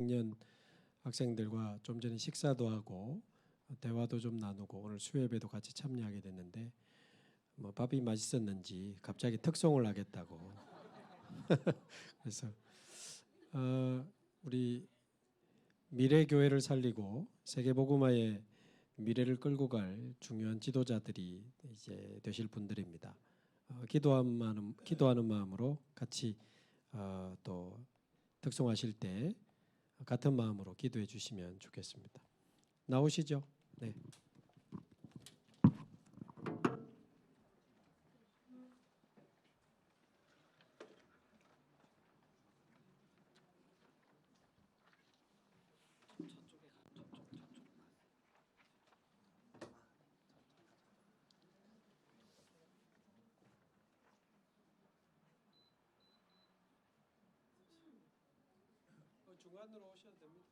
학년 학생들과 좀 전에 식사도 하고 대화도 좀 나누고 오늘 수요예배도 같이 참여하게 됐는데 뭐 밥이 맛있었는지 갑자기 특송을 하겠다고 그래서 우리 미래 교회를 살리고 세계복음화의 미래를 끌고 갈 중요한 지도자들이 이제 되실 분들입니다. 기도하는 마음으로 같이 또 특송하실 때 같은 마음으로 기도해 주시면 좋겠습니다. 나오시죠? 네. 중간으로 오셔도 됩니다.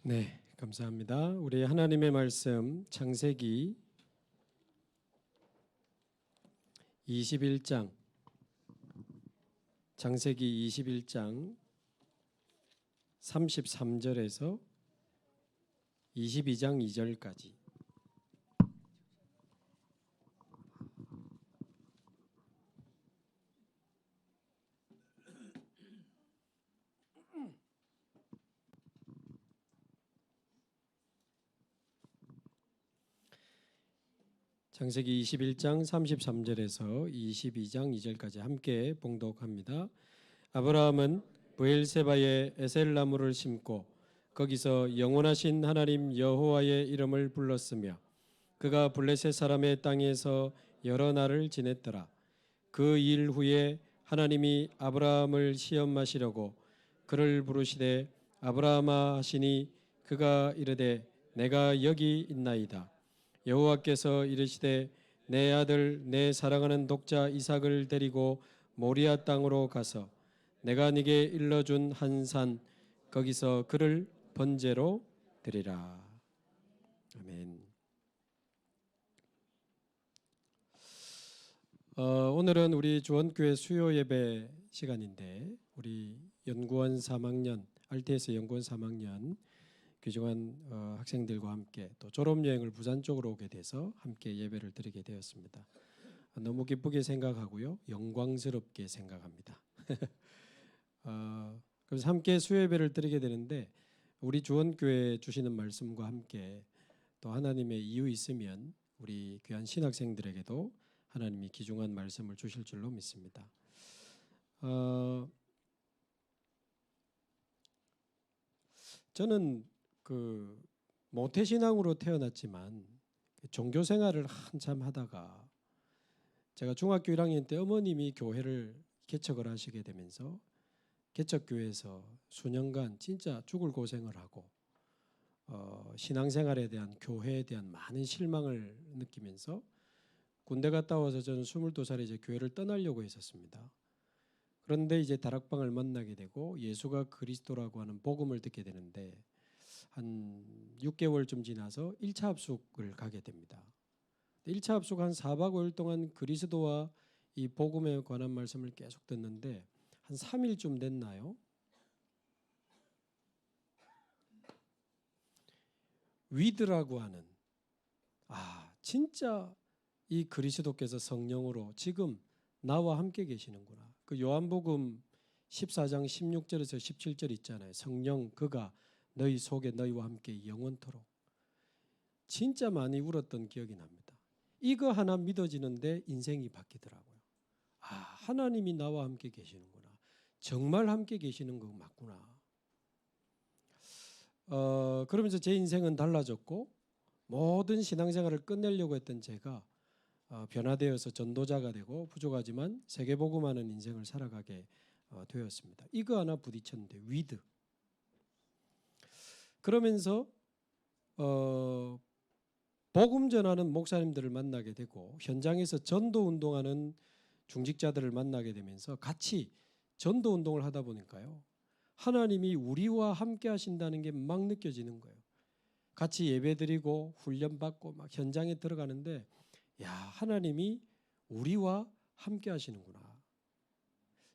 네, 감사합니다. 우리 하나님의 말씀 창세기 21장 창세기 21장 33절에서 22장 2절까지 창세기 21장 33절에서 22장 2절까지 함께 봉독합니다. 아브라함은 브엘세바에 에셀나무를 심고 거기서 영원하신 하나님 여호와의 이름을 불렀으며 그가 블레셋 사람의 땅에서 여러 날을 지냈더라. 그 일 후에 하나님이 아브라함을 시험하시려고 그를 부르시되 아브라함아 하시니 그가 이르되 내가 여기 있나이다. 여호와께서 이르시되 내 아들 내 사랑하는 독자 이삭을 데리고 모리아 땅으로 가서 내가 네게 일러준 한 산 거기서 그를 번제로 드리라. 아멘. 오늘은 우리 주원교회 수요 예배 시간인데 우리 연구원 3학년 RTS 연구원 3학년 귀중한 학생들과 함께 또 졸업여행을 부산 쪽으로 오게 돼서 함께 예배를 드리게 되었습니다. 너무 기쁘게 생각하고요, 영광스럽게 생각합니다. 그래서 함께 수요예배를 드리게 되는데 우리 주원교회 주시는 말씀과 함께 또 하나님의 이유 있으면 우리 귀한 신학생들에게도 하나님이 귀중한 말씀을 주실 줄로 믿습니다. 저는 모태신앙으로 태어났지만 종교 생활을 한참 하다가 제가 중학교 1학년 때 어머님이 교회를 개척을 하시게 되면서 개척교회에서 수년간 진짜 죽을 고생을 하고 신앙생활에 대한 교회에 대한 많은 실망을 느끼면서 군대 갔다 와서 저는 22살에 이제 교회를 떠나려고 했었습니다. 그런데 이제 다락방을 만나게 되고 예수가 그리스도라고 하는 복음을 듣게 되는데 한 6개월쯤 지나서 1차 합숙을 가게 됩니다. 1차 합숙 한 4박 5일 동안 그리스도와 이 복음에 관한 말씀을 계속 듣는데 한 3일쯤 됐나요? 위드라고 하는 진짜 이 그리스도께서 성령으로 지금 나와 함께 계시는구나. 그 요한복음 14장 16절에서 17절 있잖아요. 성령 그가 너희 속에 너희와 함께 영원토록. 진짜 많이 울었던 기억이 납니다. 이거 하나 믿어지는데 인생이 바뀌더라고요. 하나님이 나와 함께 계시는구나. 정말 함께 계시는 거 맞구나. 그러면서 제 인생은 달라졌고 모든 신앙생활을 끝내려고 했던 제가 변화되어서 전도자가 되고 부족하지만 세계복음하는 인생을 살아가게 되었습니다. 이거 하나 부딪혔는데 위드. 그러면서 복음 전하는 목사님들을 만나게 되고 현장에서 전도 운동하는 중직자들을 만나게 되면서 같이 전도 운동을 하다 보니까요, 하나님이 우리와 함께 하신다는 게 막 느껴지는 거예요. 같이 예배드리고 훈련받고 막 현장에 들어가는데 하나님이 우리와 함께 하시는구나.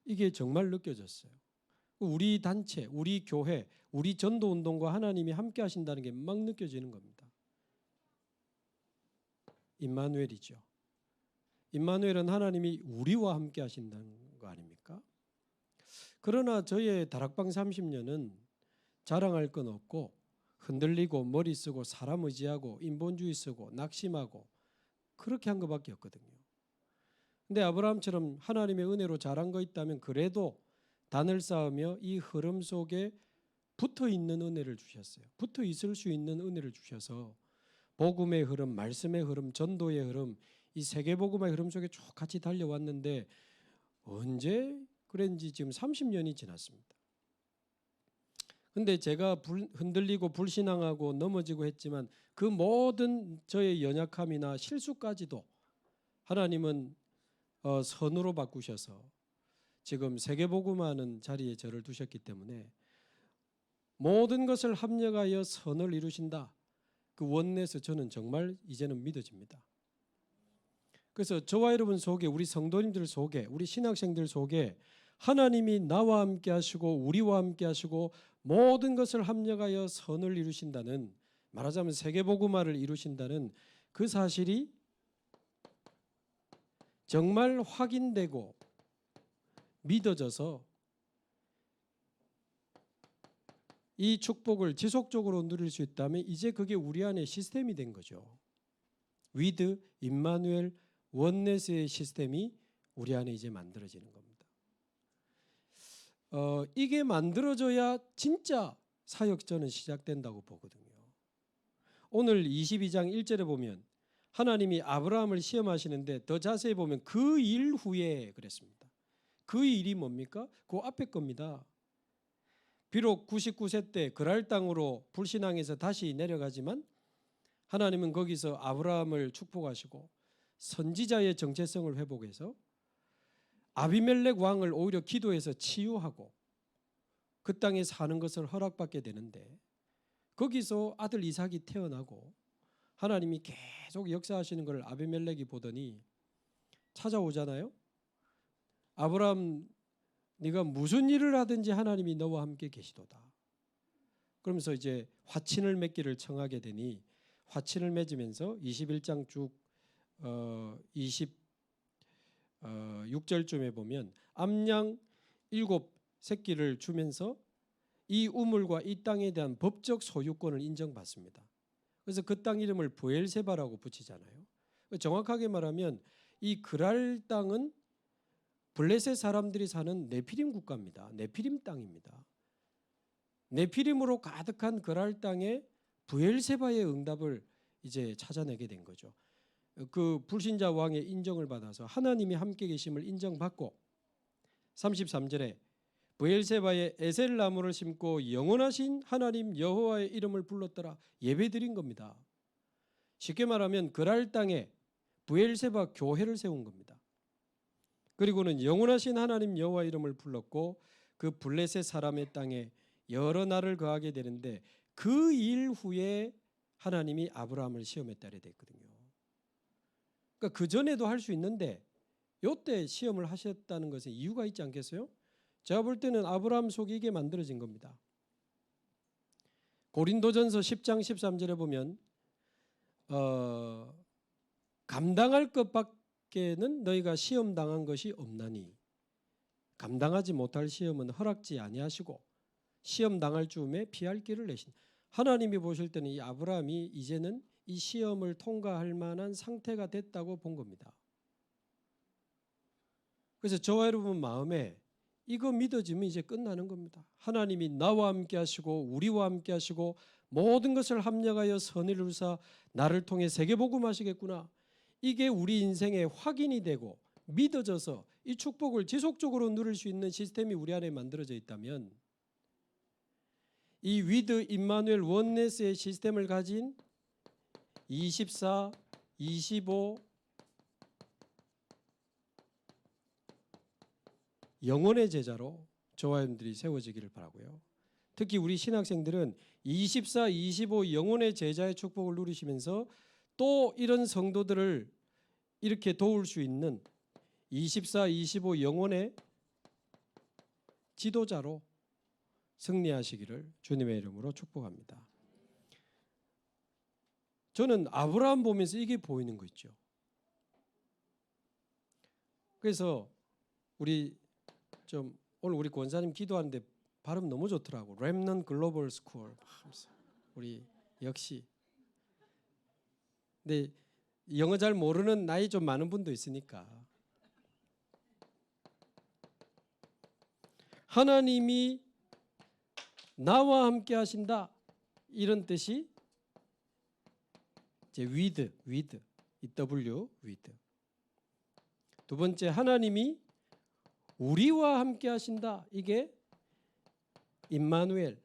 이게 정말 느껴졌어요. 우리 단체, 우리 교회, 우리 전도운동과 하나님이 함께 하신다는 게 막 느껴지는 겁니다. 임마누엘이죠. 임마누엘은 하나님이 우리와 함께 하신다는 거 아닙니까? 그러나 저의 다락방 30년은 자랑할 건 없고 흔들리고 머리 쓰고 사람 의지하고 인본주의 쓰고 낙심하고 그렇게 한 것밖에 없거든요. 근데 아브라함처럼 하나님의 은혜로 잘한 거 있다면 그래도 단을 쌓으며 이 흐름 속에 붙어 있는 은혜를 주셨어요. 붙어 있을 수 있는 은혜를 주셔서 복음의 흐름, 말씀의 흐름, 전도의 흐름, 이 세계복음의 흐름 속에 쭉 같이 달려왔는데 언제 그랬는지 지금 30년이 지났습니다. 근데 제가 흔들리고 불신앙하고 넘어지고 했지만 그 모든 저의 연약함이나 실수까지도 하나님은 선으로 바꾸셔서 지금 세계복음하는 자리에 저를 두셨기 때문에 모든 것을 합력하여 선을 이루신다. 그 원내에서 저는 정말 이제는 믿어집니다. 그래서 저와 여러분 속에, 우리 성도님들 속에, 우리 신학생들 속에 하나님이 나와 함께 하시고 우리와 함께 하시고 모든 것을 합력하여 선을 이루신다는, 말하자면 세계복음화를 이루신다는 그 사실이 정말 확인되고 믿어져서 이 축복을 지속적으로 누릴 수 있다면 이제 그게 우리 안에 시스템이 된 거죠. 위드, 임마누엘, 원네스의 시스템이 우리 안에 이제 만들어지는 겁니다. 이게 만들어져야 진짜 사역전은 시작된다고 보거든요. 오늘 22장 1절에 보면 하나님이 아브라함을 시험하시는데 더 자세히 보면 그 일 후에 그랬습니다. 그 일이 뭡니까? 그 앞에 겁니다. 비록 99세 때 그랄 땅으로 불신앙에서 다시 내려가지만 하나님은 거기서 아브라함을 축복하시고 선지자의 정체성을 회복해서 아비멜렉 왕을 오히려 기도해서 치유하고 그 땅에 사는 것을 허락받게 되는데, 거기서 아들 이삭이 태어나고 하나님이 계속 역사하시는 걸 아비멜렉이 보더니 찾아오잖아요. 아브라함, 네가 무슨 일을 하든지 하나님이 너와 함께 계시도다. 그러면서 이제 화친을 맺기를 청하게 되니 화친을 맺으면서 21장 쭉 26절쯤에 보면 암양 7 새끼를 주면서 이 우물과 이 땅에 대한 법적 소유권을 인정받습니다. 그래서 그 땅 이름을 브엘세바라고 붙이잖아요. 정확하게 말하면 이 그랄 땅은 블레셋 사람들이 사는 네피림 국가입니다. 네피림 땅입니다. 네피림으로 가득한 그랄 땅에 브엘세바의 응답을 이제 찾아내게 된 거죠. 그 불신자 왕의 인정을 받아서 하나님이 함께 계심을 인정받고 33절에 브엘세바에 에셀 나무를 심고 영원하신 하나님 여호와의 이름을 불렀더라 예배드린 겁니다. 쉽게 말하면 그랄 땅에 브엘세바 교회를 세운 겁니다. 그리고는 영원하신 하나님 여호와 이름을 불렀고 그 블레셋 사람의 땅에 여러 날을 거하게 되는데 그 일 후에 하나님이 아브라함을 시험에 따르게 됐거든요. 그러니까 그 전에도 할 수 있는데 이때 시험을 하셨다는 것에 이유가 있지 않겠어요? 제가 볼 때는 아브라함 속에 이게 만들어진 겁니다. 고린도전서 10장 13절에 보면 감당할 것밖에는 너희가 시험 당한 것이 없나니 감당하지 못할 시험은 허락지 아니하시고 시험 당할 즈음에 피할 길을 내신. 하나님이 보실 때는 이 아브라함이 이제는 이 시험을 통과할 만한 상태가 됐다고 본 겁니다. 그래서 저와 여러분 마음에 이거 믿어지면 이제 끝나는 겁니다. 하나님이 나와 함께 하시고 우리와 함께 하시고 모든 것을 합력하여 선을 이루사 나를 통해 세계복음 하시겠구나. 이게 우리 인생의 확인이 되고 믿어져서 이 축복을 지속적으로 누릴 수 있는 시스템이 우리 안에 만들어져 있다면 이 위드 임마누엘 원네스의 시스템을 가진 24, 25 영혼의 제자로 저와 여러분들이 세워지기를 바라고요. 특히 우리 신학생들은 24, 25 영혼의 제자의 축복을 누리시면서 또 이런 성도들을 이렇게 도울 수 있는 24, 25 영혼의 지도자로 승리하시기를 주님의 이름으로 축복합니다. 저는 아브라함 보면서 이게 보이는 거 있죠. 그래서 우리 오늘 우리 권사님 기도하는데 발음 너무 좋더라고. 렘넌트 글로벌 스쿨. 우리 역시. 근데 영어 잘 모르는 나이 좀 많은 분도 있으니까. 하나님이 나와 함께 하신다. 이런 뜻이 이제 with, 이 W, with. 두 번째, 하나님이 우리와 함께 하신다. 이게 임마누엘.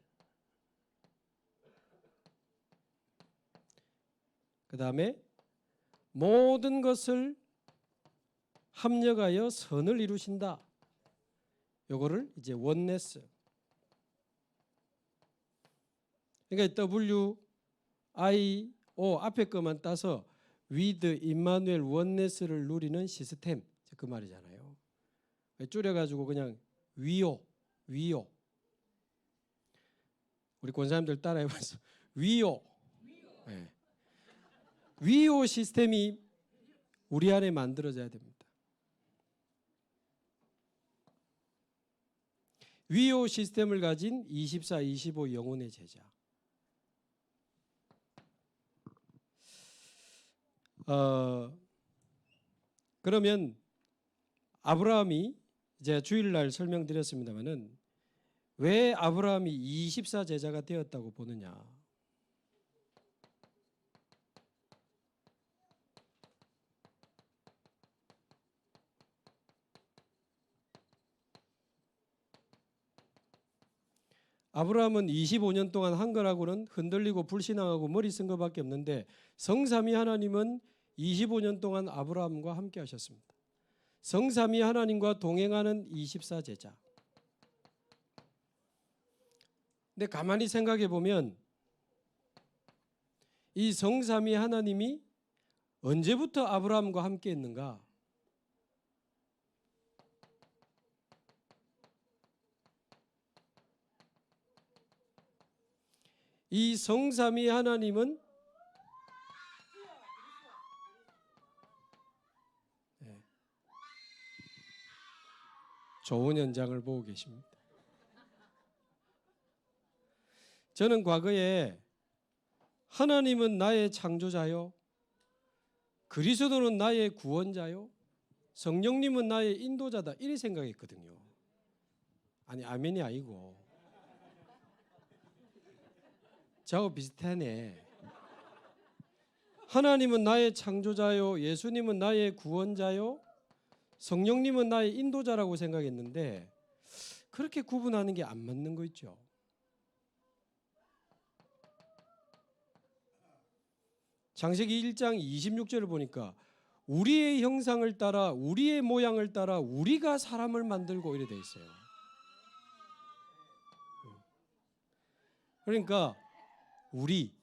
그 다음에 모든 것을 합력하여 선을 이루신다. 요거를 이제 원네스. 그러니까 WIO 앞에 것만 따서 with 임마누엘 원네스를 누리는 시스템, 그 말이잖아요. 줄여가지고 그냥 위오. 우리 권사님들 따라해봐서 위오. 네. 위오 시스템이 우리 안에 만들어져야 됩니다. 위오 시스템을 가진 24, 25 영혼의 제자. 그러면 아브라함이 제가 주일날 설명드렸습니다마는 왜 아브라함이 24 제자가 되었다고 보느냐? 아브라함은 25년 동안 한 거라고는 흔들리고 불신앙하고 머리 쓴 것밖에 없는데 성삼위 하나님은 25년 동안 아브라함과 함께 하셨습니다. 성삼위 하나님과 동행하는 24 제자. 근데 가만히 생각해 보면 이 성삼위 하나님이 언제부터 아브라함과 함께 했는가? 이 성삼위 하나님은 좋은 현장을 보고 계십니다. 저는 과거에 하나님은 나의 창조자요, 그리스도는 나의 구원자요, 성령님은 나의 인도자다 이렇게 생각했거든요. 아니 아멘이 아니고 저하고 비슷하네. 하나님은 나의 창조자요, 예수님은 나의 구원자요, 성령님은 나의 인도자라고 생각했는데 그렇게 구분하는 게 안 맞는 거 있죠. 창세기 1장 26절을 보니까 우리의 형상을 따라 우리의 모양을 따라 우리가 사람을 만들고 이래 돼 있어요. 그러니까 우리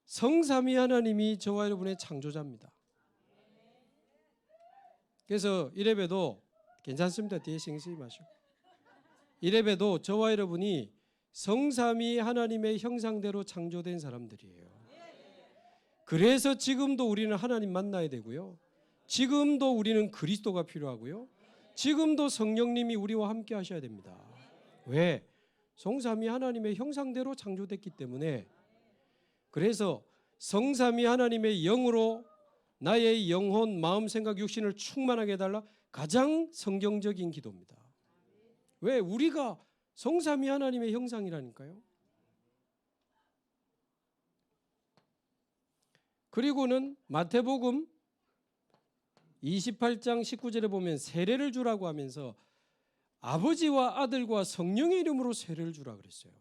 성삼위 하나님이 저와 여러분의 창조자입니다. 그래서 이래봬도 괜찮습니다. 뒤에 신경 쓰지 마시고. 이래봬도 저와 여러분이 성삼위 하나님의 형상대로 창조된 사람들이에요. 그래서 지금도 우리는 하나님 만나야 되고요. 지금도 우리는 그리스도가 필요하고요. 지금도 성령님이 우리와 함께 하셔야 됩니다. 왜? 성삼위 하나님의 형상대로 창조됐기 때문에. 그래서 성삼위 하나님의 영으로 나의 영혼, 마음, 생각, 육신을 충만하게 해달라 가장 성경적인 기도입니다. 왜? 우리가 성삼위 하나님의 형상이라니까요. 그리고는 마태복음 28장 19절에 보면 세례를 주라고 하면서 아버지와 아들과 성령의 이름으로 세례를 주라 그랬어요.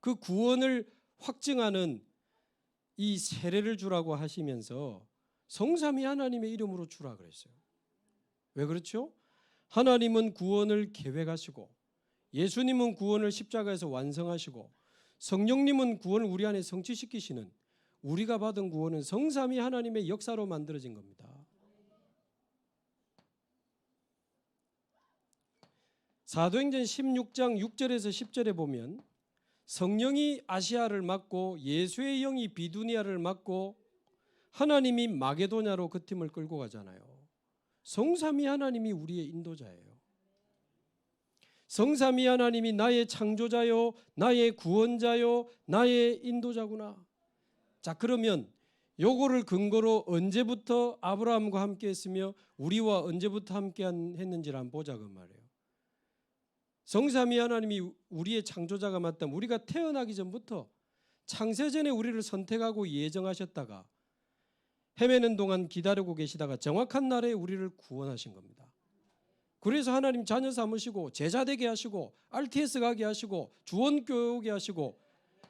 그 구원을 확증하는 이 세례를 주라고 하시면서 성삼위 하나님의 이름으로 주라 그랬어요. 왜 그렇죠? 하나님은 구원을 계획하시고 예수님은 구원을 십자가에서 완성하시고 성령님은 구원을 우리 안에 성취시키시는, 우리가 받은 구원은 성삼위 하나님의 역사로 만들어진 겁니다. 사도행전 16장 6절에서 10절에 보면 성령이 아시아를 맡고 예수의 영이 비두니아를 맡고 하나님이 마게도냐로 그 팀을 끌고 가잖아요. 성삼위 하나님이 우리의 인도자예요. 성삼위 하나님이 나의 창조자요, 나의 구원자요, 나의 인도자구나. 자, 그러면 요거를 근거로 언제부터 아브라함과 함께 했으며 우리와 언제부터 함께 했는지를 한번 보자 그 말이에요. 성삼위 하나님이 우리의 창조자가 맞다면 우리가 태어나기 전부터 창세전에 우리를 선택하고 예정하셨다가 헤매는 동안 기다리고 계시다가 정확한 날에 우리를 구원하신 겁니다. 그래서 하나님 자녀 삼으시고 제자 되게 하시고 RTS 가게 하시고 주원교회 오게 하시고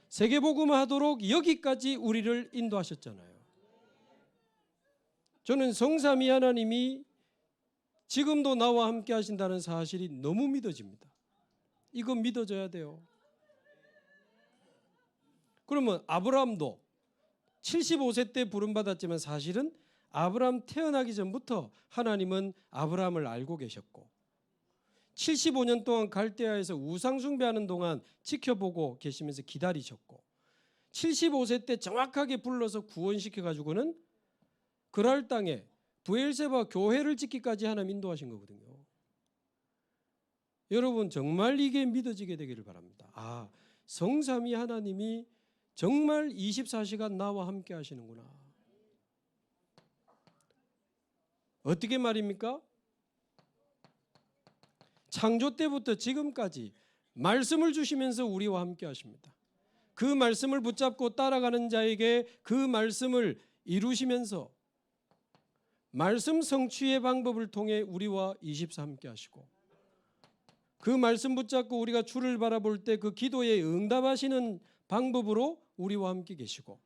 세계복음 하도록 여기까지 우리를 인도하셨잖아요. 저는 성삼위 하나님이 지금도 나와 함께 하신다는 사실이 너무 믿어집니다. 이거 믿어져야 돼요. 그러면 아브라함도 75세 때 부름받았지만 사실은 아브라함 태어나기 전부터 하나님은 아브라함을 알고 계셨고 75년 동안 갈대아에서 우상 숭배하는 동안 지켜보고 계시면서 기다리셨고 75세 때 정확하게 불러서 구원시켜 가지고는 그랄 땅에 브엘세바 교회를 짓기까지 하나님 인도하신 거거든요. 여러분 정말 이게 믿어지게 되기를 바랍니다. 아, 성삼위 하나님이 정말 24시간 나와 함께 하시는구나. 어떻게 말입니까? 창조 때부터 지금까지 말씀을 주시면서 우리와 함께 하십니다. 그 말씀을 붙잡고 따라가는 자에게 그 말씀을 이루시면서 말씀 성취의 방법을 통해 우리와 24 함께 하시고 그 말씀 붙잡고 우리가 주를 바라볼 때 그 기도에 응답하시는 방법으로 우리와 함께 계시고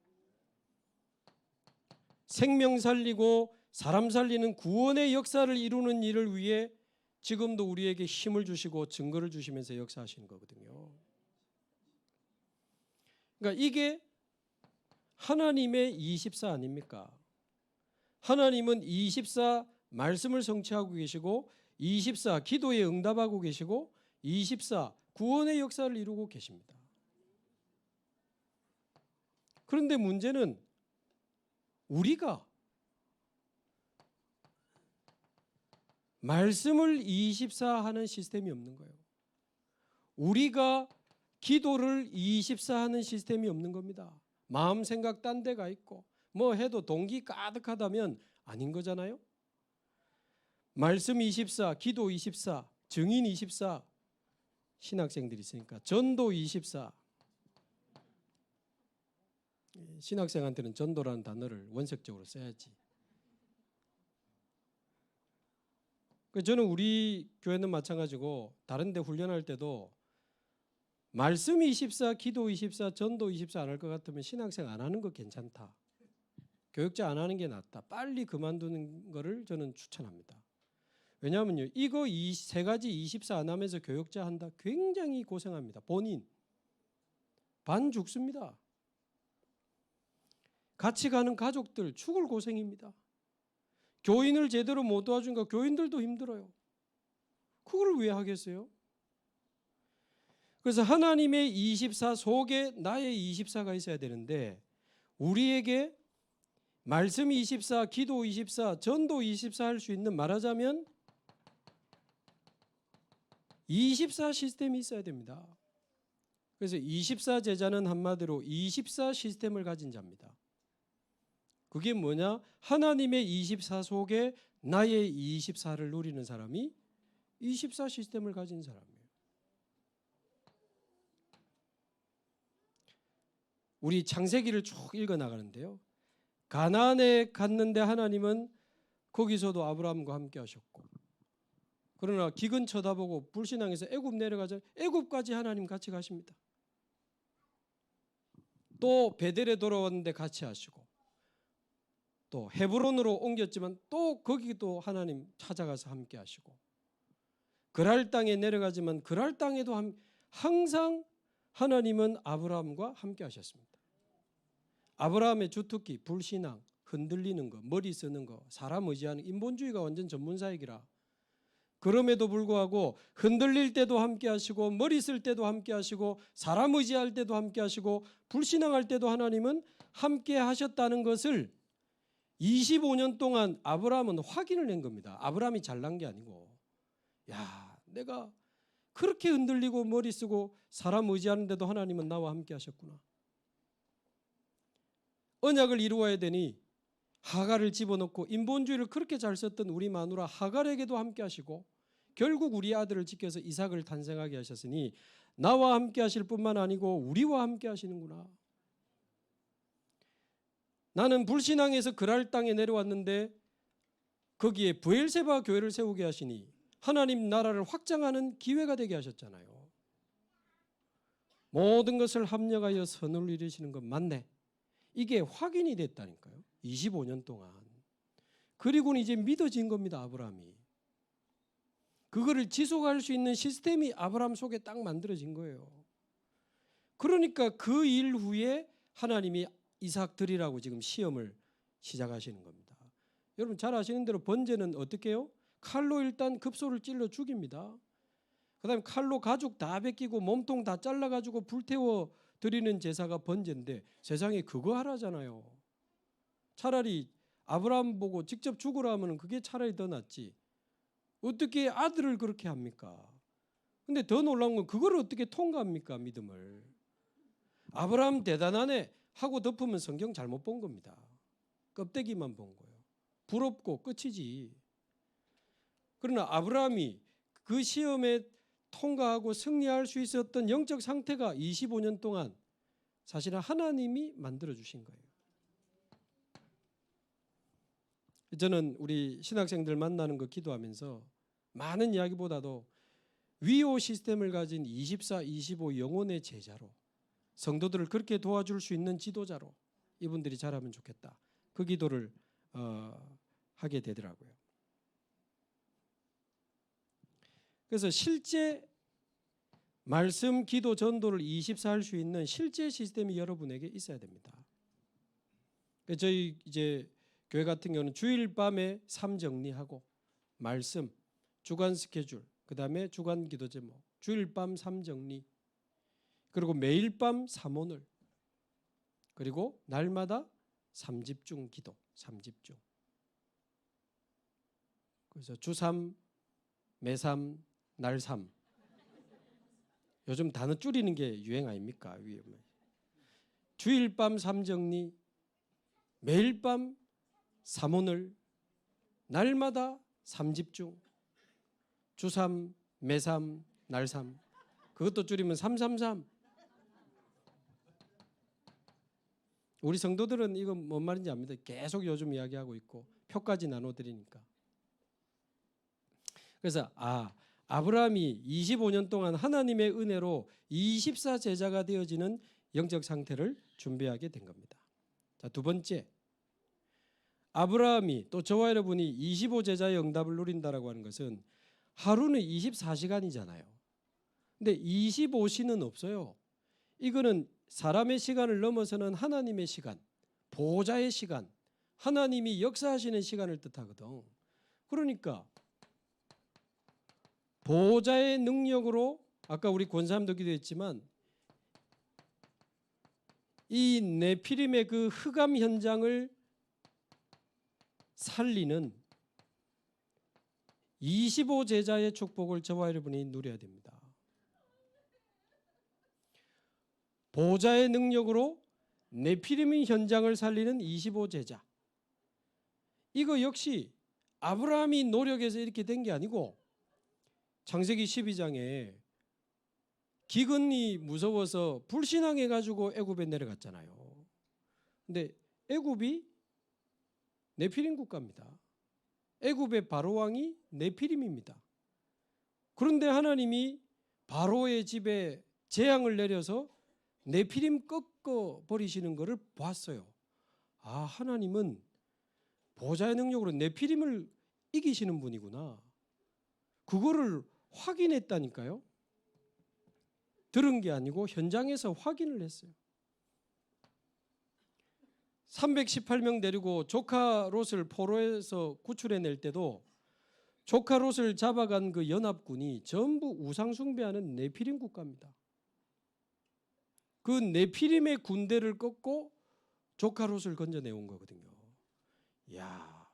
생명 살리고 사람 살리는 구원의 역사를 이루는 일을 위해 지금도 우리에게 힘을 주시고 증거를 주시면서 역사하시는 거거든요. 그러니까 이게 하나님의 24 아닙니까? 하나님은 24 말씀을 성취하고 계시고 24 기도에 응답하고 계시고 24 구원의 역사를 이루고 계십니다. 그런데 문제는 우리가 말씀을 24 하는 시스템이 없는 거예요. 우리가 기도를 24 하는 시스템이 없는 겁니다. 마음 생각 딴 데가 있고 뭐 해도 동기 가득하다면 아닌 거잖아요. 말씀 24, 기도 24, 증인 24 신학생들이 있으니까 전도 24 신학생한테는 전도라는 단어를 원색적으로 써야지. 저는 우리 교회는 마찬가지고 다른 데 훈련할 때도 말씀 24, 기도 24, 전도 24 안 할 것 같으면 신학생 안 하는 거 괜찮다. 교육자 안 하는 게 낫다. 빨리 그만두는 거를 저는 추천합니다. 왜냐하면요. 이거 이 세 가지 24 안 하면서 교육자 한다. 굉장히 고생합니다. 본인. 반 죽습니다. 같이 가는 가족들 죽을 고생입니다. 교인을 제대로 못 도와주니까 교인들도 힘들어요. 그걸 왜 하겠어요? 그래서 하나님의 24 속에 나의 24가 있어야 되는데 우리에게 말씀 24, 기도 24, 전도 24 할 수 있는 말하자면 24 시스템이 있어야 됩니다. 그래서 24 제자는 한마디로 24 시스템을 가진 자입니다. 그게 뭐냐? 하나님의 24 속에 나의 24를 누리는 사람이 24 시스템을 가진 사람이에요. 우리 창세기를 쭉 읽어 나가는데요. 가나안에 갔는데 하나님은 거기서도 아브라함과 함께 하셨고 그러나 기근 쳐다보고 불신앙해서 애굽 내려가자 애굽까지 하나님 같이 가십니다. 또 베델에 돌아왔는데 같이 하시고 또 헤브론으로 옮겼지만 또 거기도 하나님 찾아가서 함께 하시고 그랄 땅에 내려가지만 그랄 땅에도 항상 하나님은 아브라함과 함께 하셨습니다. 아브라함의 주특기 불신앙, 흔들리는 거, 머리 쓰는 거, 사람 의지하는 인본주의가 완전 전문사역이라 그럼에도 불구하고 흔들릴 때도 함께 하시고 머리 쓸 때도 함께 하시고 사람 의지할 때도 함께 하시고 불신앙할 때도 하나님은 함께 하셨다는 것을 25년 동안 아브라함은 확인을 낸 겁니다. 아브라함이 잘난 게 아니고 야 내가 그렇게 흔들리고 머리 쓰고 사람 의지하는데도 하나님은 나와 함께 하셨구나. 언약을 이루어야 되니 하갈을 집어넣고 인본주의를 그렇게 잘 썼던 우리 마누라 하갈에게도 함께 하시고 결국 우리 아들을 지켜서 이삭을 탄생하게 하셨으니 나와 함께 하실 뿐만 아니고 우리와 함께 하시는구나. 나는 불신앙에서 그랄 땅에 내려왔는데 거기에 브엘세바 교회를 세우게 하시니 하나님 나라를 확장하는 기회가 되게 하셨잖아요. 모든 것을 합력하여 선을 이루시는 건 맞네. 이게 확인이 됐다니까요. 25년 동안. 그리고는 이제 믿어진 겁니다. 아브라함이. 그거를 지속할 수 있는 시스템이 아브라함 속에 딱 만들어진 거예요. 그러니까 그 일 후에 하나님이 이삭 드리라고 지금 시험을 시작하시는 겁니다. 여러분 잘 아시는 대로 번제는 어떻게 해요? 칼로 일단 급소를 찔러 죽입니다. 그 다음에 칼로 가죽 다 벗기고 몸통 다 잘라가지고 불태워 드리는 제사가 번제인데 세상에 그거 하라잖아요. 차라리 아브라함 보고 직접 죽으라 하면 그게 차라리 더 낫지. 어떻게 아들을 그렇게 합니까? 근데 더 놀라운 건 그걸 어떻게 통과합니까? 믿음을. 아브라함 대단하네 하고 덮으면 성경 잘못 본 겁니다. 껍데기만 본 거예요. 부럽고 끝이지. 그러나 아브라함이 그 시험에 통과하고 승리할 수 있었던 영적 상태가 25년 동안 사실은 하나님이 만들어 주신 거예요. 저는 우리 신학생들 만나는 거 기도하면서 많은 이야기보다도 위호 시스템을 가진 24, 25 영혼의 제자로 성도들을 그렇게 도와줄 수 있는 지도자로 이분들이 자라면 좋겠다. 그 기도를 하게 되더라고요. 그래서 실제 말씀, 기도, 전도를 24 할 수 있는 실제 시스템이 여러분에게 있어야 됩니다. 저희 이제 교회 같은 경우는 주일 밤에 삶 정리하고 말씀, 주간 스케줄, 그다음에 주간 기도 제목, 주일 밤 삶 정리, 그리고 매일 밤 삼오늘, 그리고 날마다 삼집중 기도, 삼집중. 그래서 주삼, 매삼, 날삼. 요즘 단어 줄이는 게 유행 아닙니까? 주일 밤 삼정리, 매일 밤 삼오늘, 날마다 삼집중, 주삼, 매삼, 날삼. 그것도 줄이면 333. 우리 성도들은 이거 뭔 말인지 압니다. 계속 요즘 이야기하고 있고 표까지 나눠드리니까. 그래서 아브라함이 25년 동안 하나님의 은혜로 24 제자가 되어지는 영적 상태를 준비하게 된 겁니다. 자, 두 번째, 아브라함이 또 저와 여러분이 25 제자의 응답을 누린다라고 하는 것은 하루는 24시간이잖아요. 근데 25시는 없어요. 이거는 사람의 시간을 넘어서는 하나님의 시간, 보호자의 시간, 하나님이 역사하시는 시간을 뜻하거든. 그러니까 보호자의 능력으로 아까 우리 권사님도 기도했지만 이 네피림의 그 흑암 현장을 살리는 25 제자의 축복을 저와 여러분이 누려야 됩니다. 보호자의 능력으로 네피림의 현장을 살리는 25 제자. 이거 역시 아브라함이 노력해서 이렇게 된 게 아니고 창세기 12장에 기근이 무서워서 불신앙해 가지고 애굽에 내려갔잖아요. 근데 애굽이 네피림 국가입니다. 애굽의 바로 왕이 네피림입니다. 그런데 하나님이 바로의 집에 재앙을 내려서 네피림 꺾어 버리시는 것을 봤어요. 하나님은 보호자의 능력으로 네피림을 이기시는 분이구나. 그거를 확인했다니까요. 들은 게 아니고 현장에서 확인을 했어요. 318명 데리고 조카 롯을 포로에서 구출해낼 때도 조카 롯을 잡아간 그 연합군이 전부 우상 숭배하는 네피림 국가입니다. 그 네피림의 군대를 꺾고 조카 롯을 건져내온 거거든요. 이야,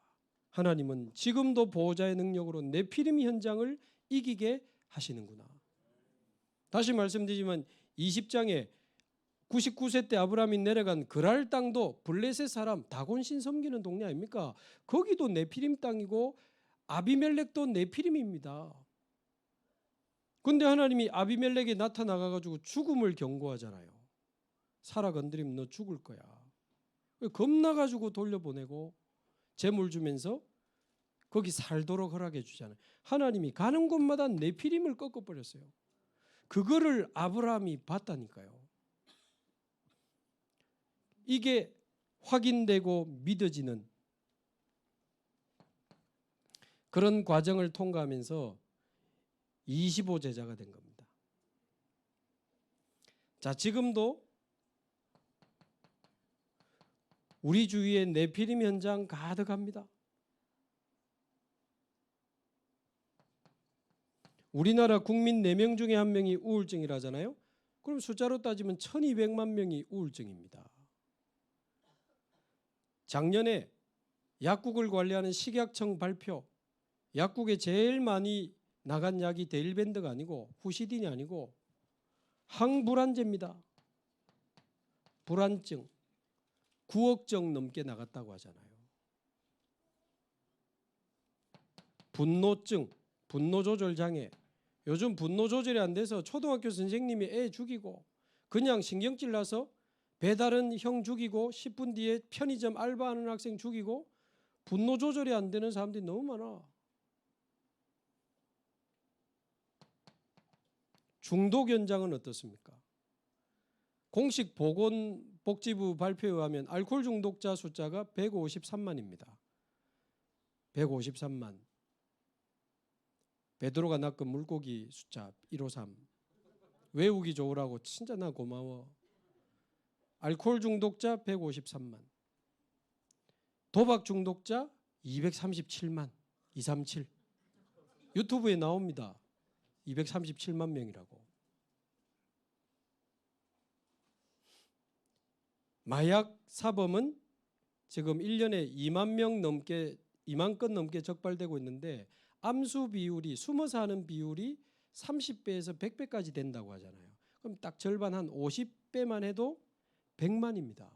하나님은 지금도 보호자의 능력으로 네피림 현장을 이기게 하시는구나. 다시 말씀드리지만 20장에 99세 때 아브라함이 내려간 그랄 땅도 블레셋 사람 다곤신 섬기는 동네 아닙니까? 거기도 네피림 땅이고 아비멜렉도 네피림입니다. 그런데 하나님이 아비멜렉에 나타나가지고 죽음을 경고하잖아요. 사라 건드리면 너 죽을 거야. 겁나가지고 돌려보내고 재물 주면서 거기 살도록 허락해 주잖아요. 하나님이 가는 곳마다 네피림을 꺾어버렸어요. 그거를 아브라함이 봤다니까요. 이게 확인되고 믿어지는 그런 과정을 통과하면서 25 제자가 된 겁니다. 자, 지금도 우리 주위에 네피림 현장 가득합니다. 우리나라 국민 4명 중에 1명이 우울증이라잖아요. 그럼 숫자로 따지면 1200만 명이 우울증입니다. 작년에 약국을 관리하는 식약청 발표, 약국에 제일 많이 나간 약이 데일밴드가 아니고 후시딘이 아니고 항불안제입니다. 불안증 9억 정 넘게 나갔다고 하잖아요. 분노증, 분노조절장애. 요즘 분노 조절이 안 돼서 초등학교 선생님이 애 죽이고 그냥 신경질 나서 배달은 형 죽이고 10분 뒤에 편의점 알바하는 학생 죽이고 분노 조절이 안 되는 사람들이 너무 많아. 중독 현장은 어떻습니까? 공식 보건복지부 발표에 의하면 알코올 중독자 숫자가 153만입니다. 153만. 베드로가 낚은 물고기 숫자 153. 외우기 좋으라고 진짜 나 고마워. 알코올 중독자 153만. 도박 중독자 237만. 237. 유튜브에 나옵니다. 237만 명이라고. 마약 사범은 지금 1년에 2만 건 넘게 적발되고 있는데 암수 비율이 숨어서 하는 비율이 30배에서 100배까지 된다고 하잖아요. 그럼 딱 절반 한 50배만 해도 100만입니다.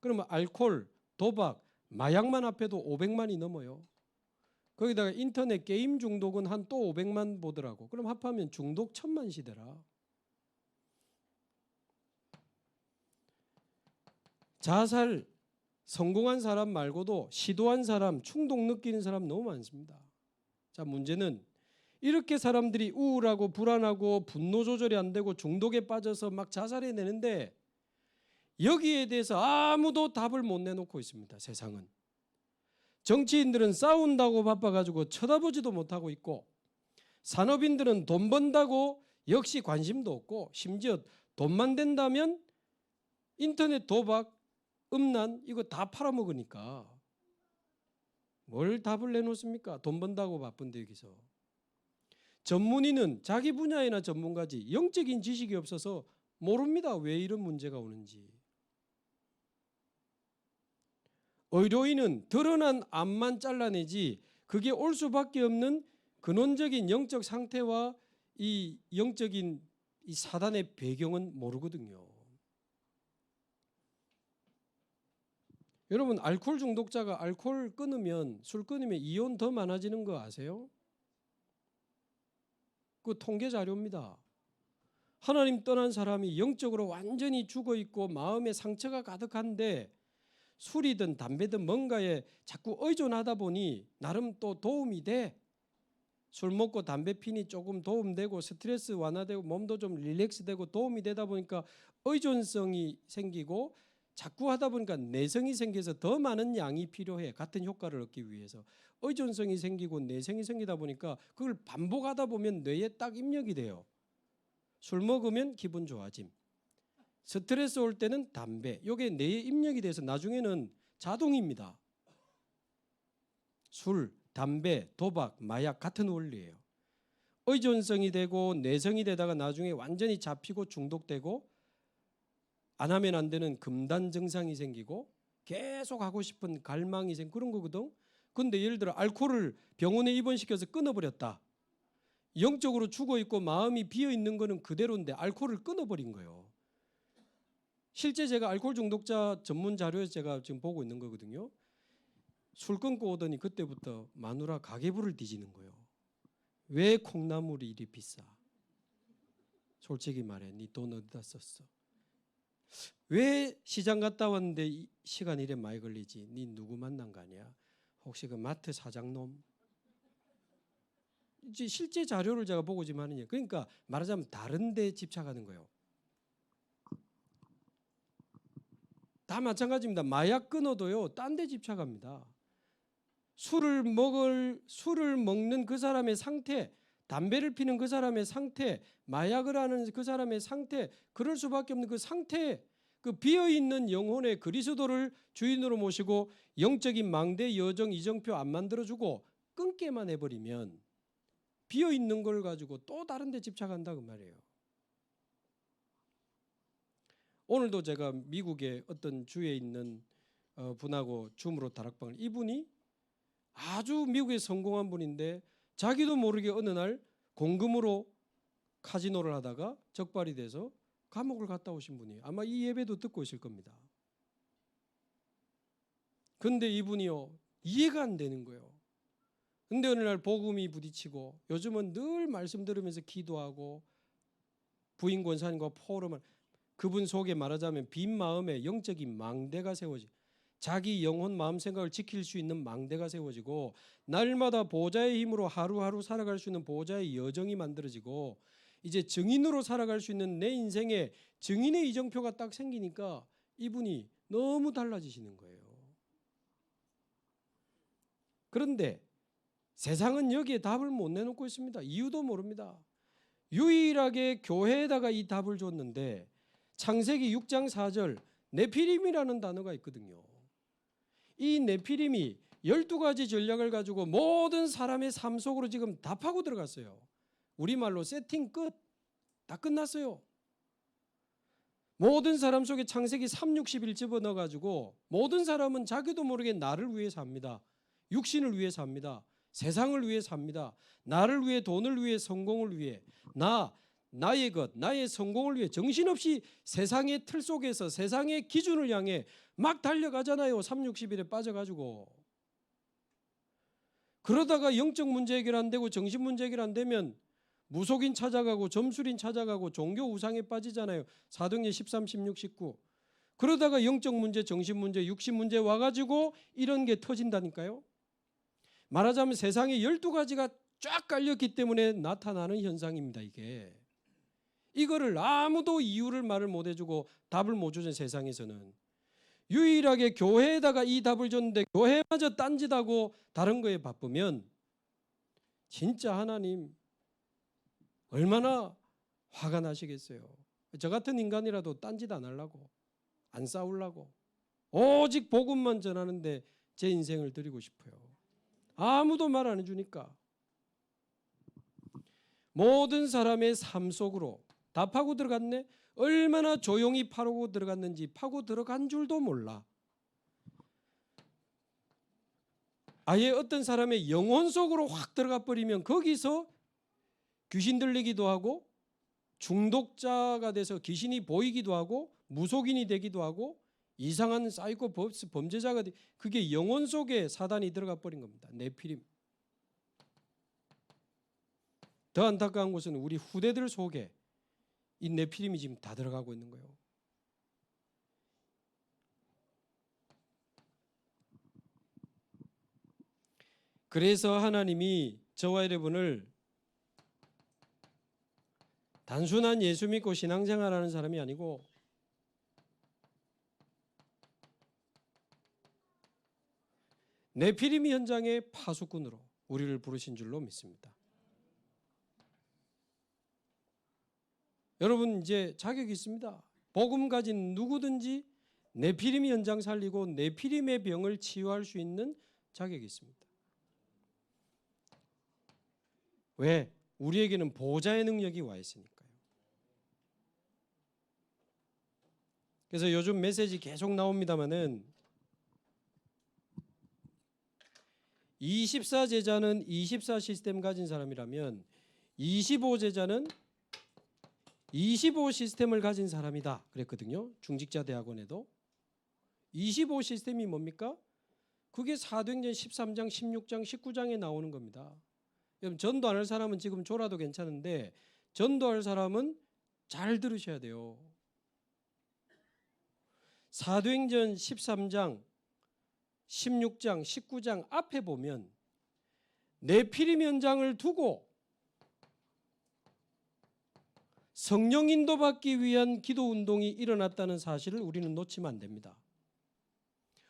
그러면 알코올, 도박, 마약만 합해도 500만이 넘어요. 거기다가 인터넷 게임 중독은 한 또 500만 보더라고. 그럼 합하면 중독 1000만 시대라. 자살 성공한 사람 말고도 시도한 사람, 충동 느끼는 사람 너무 많습니다. 자, 문제는 이렇게 사람들이 우울하고 불안하고 분노 조절이 안 되고 중독에 빠져서 막 자살해내는데 여기에 대해서 아무도 답을 못 내놓고 있습니다. 세상은. 정치인들은 싸운다고 바빠가지고 쳐다보지도 못하고 있고 산업인들은 돈 번다고 역시 관심도 없고 심지어 돈만 된다면 인터넷 도박, 음란 이거 다 팔아먹으니까 뭘 답을 내놓습니까? 돈 번다고 바쁜데 여기서. 전문의는 자기 분야에나 전문가지 영적인 지식이 없어서 모릅니다. 왜 이런 문제가 오는지. 의료인은 드러난 암만 잘라내지 그게 올 수밖에 없는 근원적인 영적 상태와 이 영적인 이 사단의 배경은 모르거든요. 여러분 알코올 중독자가 알코올 끊으면 술 끊으면 이혼 더 많아지는 거 아세요? 그 통계 자료입니다. 하나님 떠난 사람이 영적으로 완전히 죽어있고 마음에 상처가 가득한데 술이든 담배든 뭔가에 자꾸 의존하다 보니 나름 또 도움이 돼. 술 먹고 담배 피니 조금 도움되고 스트레스 완화되고 몸도 좀 릴렉스되고 도움이 되다 보니까 의존성이 생기고 자꾸 하다 보니까 내성이 생겨서 더 많은 양이 필요해. 같은 효과를 얻기 위해서. 의존성이 생기고 내성이 생기다 보니까 그걸 반복하다 보면 뇌에 딱 입력이 돼요. 술 먹으면 기분 좋아짐. 스트레스 올 때는 담배. 이게 뇌에 입력이 돼서 나중에는 자동입니다. 술, 담배, 도박, 마약 같은 원리예요. 의존성이 되고 내성이 되다가 나중에 완전히 잡히고 중독되고 안 하면 안 되는 금단 증상이 생기고 계속 하고 싶은 갈망이 생기고 그런 거거든. 그런데 예를 들어 알코올을 병원에 입원시켜서 끊어버렸다. 영적으로 죽어있고 마음이 비어있는 거는 그대로인데 알코올을 끊어버린 거예요. 실제 제가 알코올 중독자 전문 자료에서 제가 지금 보고 있는 거거든요. 술 끊고 오더니 그때부터 마누라 가계부를 뒤지는 거예요. 왜 콩나물이 이리 비싸? 솔직히 말해 네 돈 어디다 썼어? 왜 시장 갔다 왔는데 시간 이래 많이 걸리지? 네 누구 만난 거 아니야? 혹시 그 마트 사장놈? 이제 실제 자료를 제가 보고 지금 하는 얘기. 그러니까 말하자면 다른 데 집착하는 거예요. 다 마찬가지입니다. 마약 끊어도요. 딴 데 집착합니다. 술을 먹는 그 사람의 상태, 담배를 피는 그 사람의 상태, 마약을 하는 그 사람의 상태, 그럴 수밖에 없는 그 상태, 그 비어있는 영혼의 그리스도를 주인으로 모시고 영적인 망대, 여정, 이정표 안 만들어주고 끊게만 해버리면 비어있는 걸 가지고 또 다른 데 집착한다 그 말이에요. 오늘도 제가 미국의 어떤 주에 있는 분하고 줌으로 다락방을, 이분이 아주 미국에 성공한 분인데 자기도 모르게 어느 날 공금으로 카지노를 하다가 적발이 돼서 감옥을 갔다 오신 분이에요. 아마 이 예배도 듣고 있을 겁니다. 근데 이분이요, 이해가 안 되는 거예요. 근데 어느 날 복음이 부딪히고, 요즘은 늘 말씀 들으면서 기도하고 부인 권사님과 포럼을, 그분 속에 말하자면 빈 마음에 영적인 망대가 세워지, 자기 영혼 마음 생각을 지킬 수 있는 망대가 세워지고, 날마다 보좌의 힘으로 하루하루 살아갈 수 있는 보좌의 여정이 만들어지고, 이제 증인으로 살아갈 수 있는 내 인생에 증인의 이정표가 딱 생기니까 이분이 너무 달라지시는 거예요. 그런데 세상은 여기에 답을 못 내놓고 있습니다. 이유도 모릅니다. 유일하게 교회에다가 이 답을 줬는데, 창세기 6장 4절 네피림이라는 단어가 있거든요. 이 네피림이 12가지 전략을 가지고 모든 사람의 삶 속으로 지금 다 파고 들어갔어요. 우리말로 세팅 끝. 다 끝났어요. 모든 사람 속에 창세기 360일 집어넣어가지고 모든 사람은 자기도 모르게 나를 위해 삽니다. 육신을 위해 삽니다. 세상을 위해 삽니다. 나를 위해, 돈을 위해, 성공을 위해, 나의 것, 나의 성공을 위해 정신없이 세상의 틀 속에서 세상의 기준을 향해 막 달려가잖아요. 360일에 빠져가지고. 그러다가 영적 문제 해결 안 되고 정신 문제 해결 안 되면 무속인 찾아가고 점술인 찾아가고 종교 우상에 빠지잖아요. 사도행전 13, 16, 19. 그러다가 영적 문제, 정신 문제, 육신 문제 와가지고 이런 게 터진다니까요. 말하자면 세상에 12가지가 쫙 깔렸기 때문에 나타나는 현상입니다. 이거를 아무도 이유를 말을 못 해주고 답을 못 주는 세상에서는 유일하게 교회에다가 이 답을 줬는데 교회마저 딴짓하고 다른 거에 바쁘면 진짜 하나님 얼마나 화가 나시겠어요. 저 같은 인간이라도 딴짓 안 하려고, 안 싸우려고, 오직 복음만 전하는데 제 인생을 드리고 싶어요. 아무도 말 안 해주니까 모든 사람의 삶 속으로 다 파고 들어갔네. 얼마나 조용히 파고 들어갔는지 파고 들어간 줄도 몰라. 아예 어떤 사람의 영혼 속으로 확 들어가 버리면 거기서 귀신 들리기도 하고 중독자가 돼서 귀신이 보이기도 하고 무속인이 되기도 하고 이상한 사이코 범죄자가 그게 영혼 속에 사단이 들어가 버린 겁니다. 네피림. 더 안타까운 것은 우리 후대들 속에 이 네피림이 지금 다 들어가고 있는 거예요. 그래서 하나님이 저와 여러분을 단순한 예수 믿고 신앙생활하는 사람이 아니고 네피림 현장의 파수꾼으로 우리를 부르신 줄로 믿습니다. 여러분 이제 자격이 있습니다. 복음 가진 누구든지 네피림 현장 살리고 네피림의 병을 치유할 수 있는 자격이 있습니다. 왜? 우리에게는 보좌의 능력이 와 있으니까요. 그래서 요즘 메시지 계속 나옵니다마는 24제자는 24 시스템 가진 사람이라면 25제자는 25 시스템을 가진 사람이다 그랬거든요. 중직자 대학원에도. 25 시스템이 뭡니까? 그게 사도행전 13장, 16장, 19장에 나오는 겁니다. 여러분 전도 안 할 사람은 지금 졸아도 괜찮은데 전도할 사람은 잘 들으셔야 돼요. 사도행전 13장, 16장, 19장 앞에 보면 네피림 현장을 두고 성령 인도받기 위한 기도 운동이 일어났다는 사실을 우리는 놓치면 안 됩니다.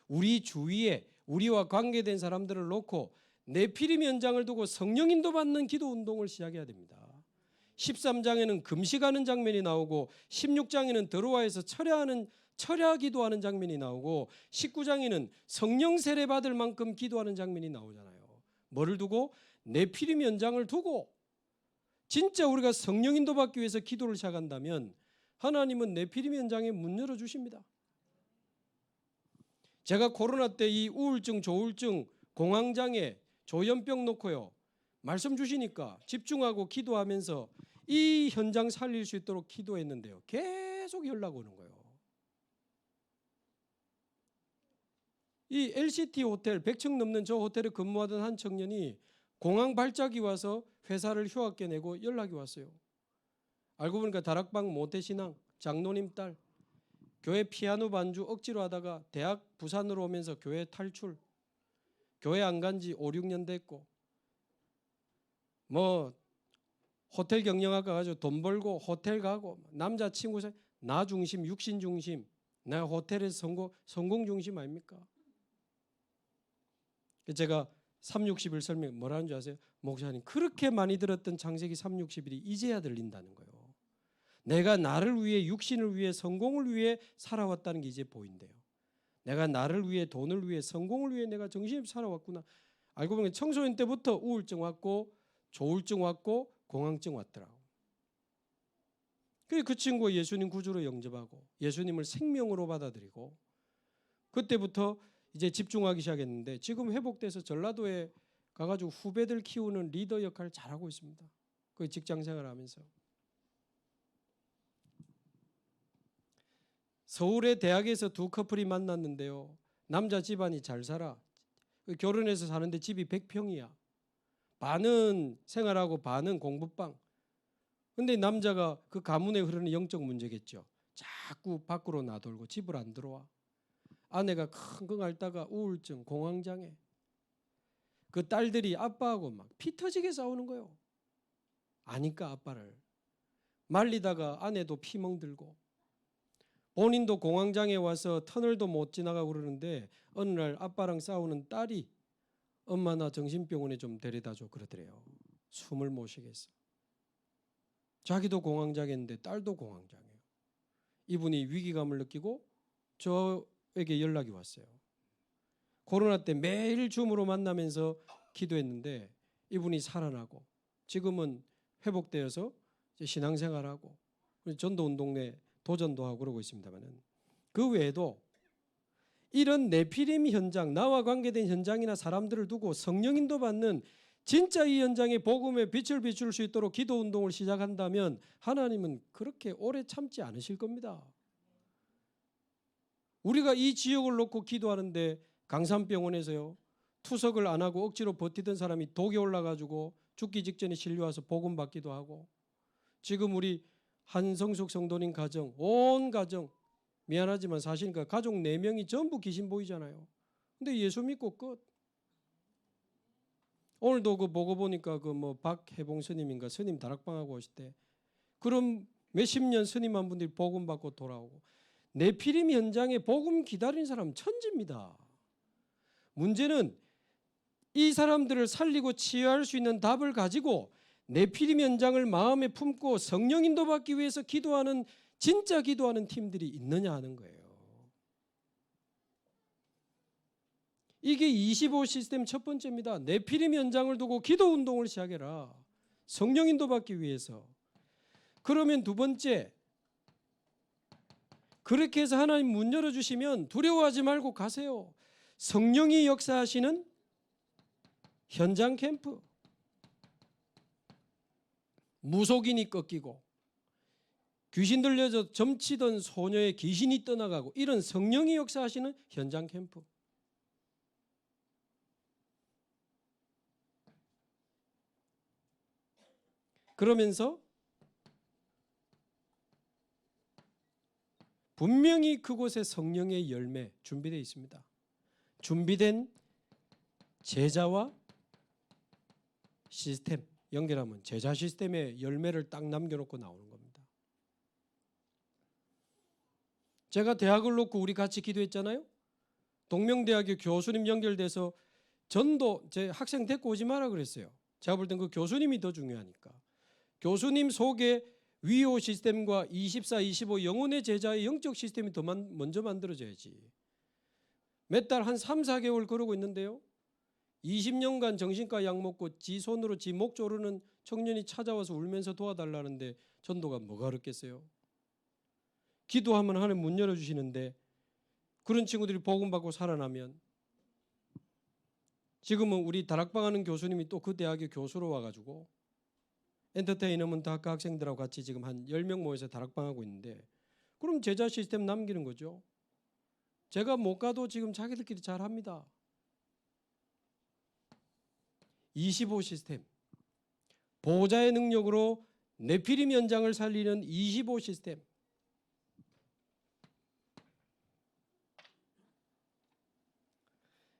우리 주위에 우리와 관계된 사람들을 놓고 네피림 현장을 두고 성령 인도받는 기도 운동을 시작해야 됩니다. 13장에는 금식하는 장면이 나오고 16장에는 드로아에서 철야 기도하는 장면이 나오고 19장에는 성령 세례 받을 만큼 기도하는 장면이 나오잖아요. 뭐를 두고? 네피림 연장을 두고. 진짜 우리가 성령 인도 받기 위해서 기도를 시작한다면 하나님은 네피림 연장에 문 열어주십니다. 제가 코로나 때 이 우울증, 조울증, 공황장애, 조현병 놓고요. 말씀 주시니까 집중하고 기도하면서 이 현장 살릴 수 있도록 기도했는데요. 계속 연락 오는 거예요. 이 LCT 호텔 100층 넘는 저 호텔에 근무하던 한 청년이 공황 발작이 와서 회사를 휴학계 내고 연락이 왔어요. 알고 보니까 다락방 모태신앙 장로님 딸 교회 피아노 반주 억지로 하다가 대학 부산으로 오면서 교회 탈출 교회 안 간 지 5, 6년 됐고 뭐 호텔 경영학과 가지고 돈 벌고 호텔 가고 남자친구 나 중심 육신 중심 내가 호텔에서 성공 중심 아닙니까? 제가 360일 설명 뭐라는 줄 아세요? 목사님 그렇게 많이 들었던 창세기 360일이 이제야 들린다는 거예요. 내가 나를 위해 육신을 위해 성공을 위해 살아왔다는 게 이제 보인대요. 내가 나를 위해 돈을 위해 성공을 위해 내가 정신없이 살아왔구나. 알고 보면 청소년 때부터 우울증 왔고 조울증 왔고 공황증 왔더라고. 그 친구가 예수님 구주로 영접하고 예수님을 생명으로 받아들이고 그때부터 이제 집중하기 시작했는데 지금 회복돼서 전라도에 가가지고 후배들 키우는 리더 역할을 잘하고 있습니다. 그 직장 생활하면서. 서울의 대학에서 두 커플이 만났는데요. 남자 집안이 잘 살아. 결혼해서 사는데 집이 100평이야. 반은 생활하고 반은 공부방. 근데 남자가 그 가문에 흐르는 영적 문제겠죠. 자꾸 밖으로 나돌고 집을 안 들어와. 아내가 끙끙 앓다가 우울증, 공황장애. 그 딸들이 아빠하고 막 피 터지게 싸우는 거예요. 아니까 아빠를. 말리다가 아내도 피멍 들고. 본인도 공황장애 와서 터널도 못 지나가고 그러는데 어느 날 아빠랑 싸우는 딸이 엄마 나 정신병원에 좀 데려다 줘 그러더래요. 숨을 못 쉬겠어. 자기도 공황장애인데 딸도 공황장애예요. 이분이 위기감을 느끼고 저에게 연락이 왔어요. 코로나 때 매일 줌으로 만나면서 기도했는데 이분이 살아나고 지금은 회복되어서 신앙생활하고 전도운동 내 도전도 하고 그러고 있습니다만은 그 외에도 이런 네피림 현장, 나와 관계된 현장이나 사람들을 두고 성령인도 받는 진짜 이 현장에 복음의 빛을 비출 수 있도록 기도 운동을 시작한다면 하나님은 그렇게 오래 참지 않으실 겁니다. 우리가 이 지역을 놓고 기도하는데 강산병원에서요. 투석을 안 하고 억지로 버티던 사람이 독이 올라가지고 죽기 직전에 실려와서 복음 받기도 하고 지금 우리 한성숙 성도님 가정, 온 가정 미안하지만 사실니까 가족 4명이 전부 귀신 보이잖아요. 근데 예수 믿고 끝. 오늘도 그 보고 보니까 그 뭐 박혜봉 스님인가 스님 다락방하고 오실 때 그럼 몇십 년 스님한 분들이 복음 받고 돌아오고 네피림 현장에 복음 기다리는 사람 천지입니다. 문제는 이 사람들을 살리고 치유할 수 있는 답을 가지고 네피림 현장을 마음에 품고 성령 인도받기 위해서 기도하는 진짜 기도하는 팀들이 있느냐 하는 거예요. 이게 25 시스템 첫 번째입니다. 네피림 현장을 두고 기도 운동을 시작해라. 성령 인도받기 위해서. 그러면 두 번째, 그렇게 해서 하나님 문 열어주시면 두려워하지 말고 가세요. 성령이 역사하시는 현장 캠프. 무속인이 꺾이고 귀신 들려서 점치던 소녀의 귀신이 떠나가고 이런 성령이 역사하시는 현장 캠프. 그러면서 분명히 그곳에 성령의 열매 준비되어 있습니다. 준비된 제자와 시스템 연결하면 제자 시스템의 열매를 딱 남겨놓고 나오는 겁니다. 제가 대학을 놓고 우리 같이 기도했잖아요. 동명대학교 교수님 연결돼서 전도 제 학생 데리고 오지 마라 그랬어요. 제가 볼 땐 그 교수님이 더 중요하니까. 교수님 속에 위호 시스템과 24, 25 영혼의 제자의 영적 시스템이 더 먼저 만들어져야지. 몇 달 한 3, 4개월 그러고 있는데요. 20년간 정신과 약 먹고 지 손으로 지 목 조르는 청년이 찾아와서 울면서 도와달라는데 전도가 뭐가 어렵겠어요? 기도하면 하나님 문 열어주시는데 그런 친구들이 복음 받고 살아나면 지금은 우리 다락방 하는 교수님이 또 그 대학의 교수로 와가지고 엔터테인먼트 학과 학생들하고 같이 지금 한 10명 모여서 다락방 하고 있는데 그럼 제자 시스템 남기는 거죠. 제가 못 가도 지금 자기들끼리 잘 합니다. 25 시스템. 보호자의 능력으로 네피림 현장을 살리는 25 시스템.